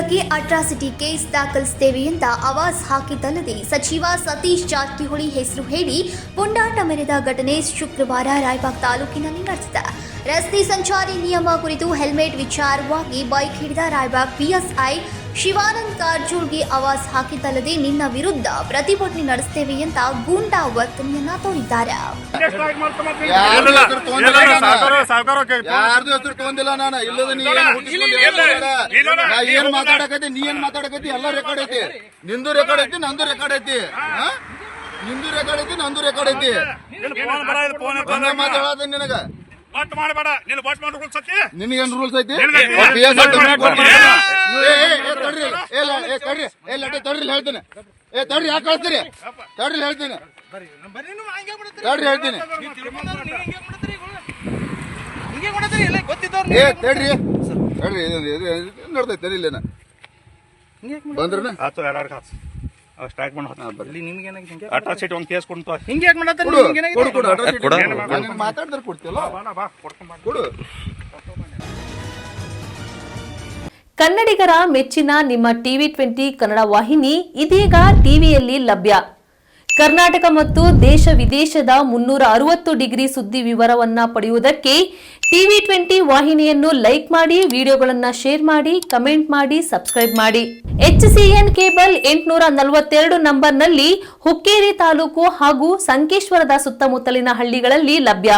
ಬಗ್ಗೆ atrocity case ದಾಖಲಿಸುತ್ತೇವೆ ಅಂತ ಆವಾಜ್ ಹಾಕಿದ್ದಲ್ಲದೆ ಸಚಿವ ಸತೀಶ್ ಜಾರಕಿಹೊಳಿ ಹೆಸರು ಹೇಳಿ ಪುಂಡಾಟ ಮೆರೆದ ಘಟನೆ ಶುಕ್ರವಾರ ರಾಯಬಾಗ್ ತಾಲೂಕಿನಲ್ಲಿ ನಡೆದಿದೆ. ರಸ್ತೆ ಸಂಚಾರಿ ನಿಯಮ ಕುರಿತು ಹೆಲ್ಮೆಟ್ ವಿಚಾರವಾಗಿ ಬೈಕ್ ಹಿಡಿದ ರಾಯಬಾಗ್ ಪಿಎಸ್ಐ ಶಿವಾನಂದ್ ಕಾರಜೋಳ್ಗೆ ಆವಾಜ್ ಹಾಕಿದ್ದಲ್ಲದೆ ನಿನ್ನ ವಿರುದ್ಧ ಪ್ರತಿಭಟನೆ ನಡೆಸುತ್ತೇವೆ ಅಂತ ಗೂಂಡಾ ವರ್ತನೆಯನ್ನ ತೋರಿದ್ದಾರೆ. ಏನ್ ಮಾತಾಡಕೈತಿ ನೀ ಏನ್ ಮಾತಾಡಕೈತಿ ಎಲ್ಲ ರೆಕಾರ್ಡ್ ಐತಿ. ನಿಂದು ರೆಕಾರ್ಡ್ ಐತಿ ನಂದು ರೆಕಾರ್ಡ್ ಐತಿ. ನಿಂದು ರೆಕಾರ್ಡ್ ಐತಿ ನಂದು ರೆಕಾರ್ಡ್ ಐತಿ. ಮಾತಾಡೋದ ನಿನಗ ನಿನಗೇನ್ ರೂಲ್ಸ್ ಐತಿ? ತಡ್ರಿ ಹೇಳ್ತೀನಿ. ತಡ್ರಿ ಯಾಕೆ ಕಳಿಸ್ತೀರಿ? ತಡ್ರಿ ಹೇಳ್ತೀನಿ. ತಡ್ರಿ ಹೇಳ್ತೀನಿ. ತಡ್ರಿ ನೋಡ್ತೈತಿ ತರಿಲೇನ ಬಂದ್ರ ಸ್ಟ್ರೈಕ್ ಅಟ್ರಾಸಿಟಿ ಒಂದು ಕೇಸ್ ಕೊಡ್ತು. ಮಾತಾಡಿದ್ರೆ ಕೊಡ್ತೀವಲ್ಲ ಕೊಡು. ಕನ್ನಡಿಗರ ಮೆಚ್ಚಿನ ನಿಮ್ಮ ಟಿವಿ 20 ಕನ್ನಡ ವಾಹಿನಿ ಇದೀಗ ಟಿವಿಯಲ್ಲಿ ಲಭ್ಯ. ಕರ್ನಾಟಕ ಮತ್ತು ದೇಶ ವಿದೇಶದ 360 ಡಿಗ್ರಿ ಸುದ್ದಿ ವಿವರವನ್ನ ಪಡೆಯುವುದಕ್ಕೆ ಟಿವಿ 20 ವಾಹಿನಿಯನ್ನು ಲೈಕ್ ಮಾಡಿ, ವಿಡಿಯೋಗಳನ್ನು ಶೇರ್ ಮಾಡಿ, ಕಮೆಂಟ್ ಮಾಡಿ, ಸಬ್ಸ್ಕ್ರೈಬ್ ಮಾಡಿ. HCN ಕೇಬಲ್ 842 ನಂಬರ್ನಲ್ಲಿ ಹುಕ್ಕೇರಿ ತಾಲೂಕು ಹಾಗೂ ಸಂಕೇಶ್ವರದ ಸುತ್ತಮುತ್ತಲಿನ ಹಳ್ಳಿಗಳಲ್ಲಿ ಲಭ್ಯ.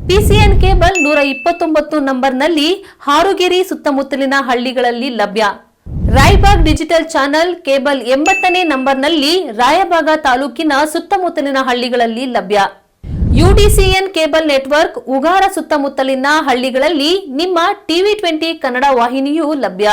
PCN ಕೇಬಲ್ 129 ನಂಬರ್ನಲ್ಲಿ ಹಾರುಗೆರೆ ಸುತ್ತಮುತ್ತಲಿನ ಹಳ್ಳಿಗಳಲ್ಲಿ ಲಭ್ಯ. ರಾಯಬಾಗ್ ಡಿಜಿಟಲ್ ಚಾನೆಲ್ ಕೇಬಲ್ 80ನೇ ನಂಬರ್ನಲ್ಲಿ ರಾಯಬಾಗ ತಾಲೂಕಿನ ಸುತ್ತಮುತ್ತಲಿನ ಹಳ್ಳಿಗಳಲ್ಲಿ ಲಭ್ಯ. UDCN ಕೇಬಲ್ ನೆಟ್ವರ್ಕ್ ಉಗಾರ ಸುತ್ತಮುತ್ತಲಿನ ಹಳ್ಳಿಗಳಲ್ಲಿ ನಿಮ್ಮ ಟಿವಿ 20 ಕನ್ನಡ ವಾಹಿನಿಯೂ ಲಭ್ಯ.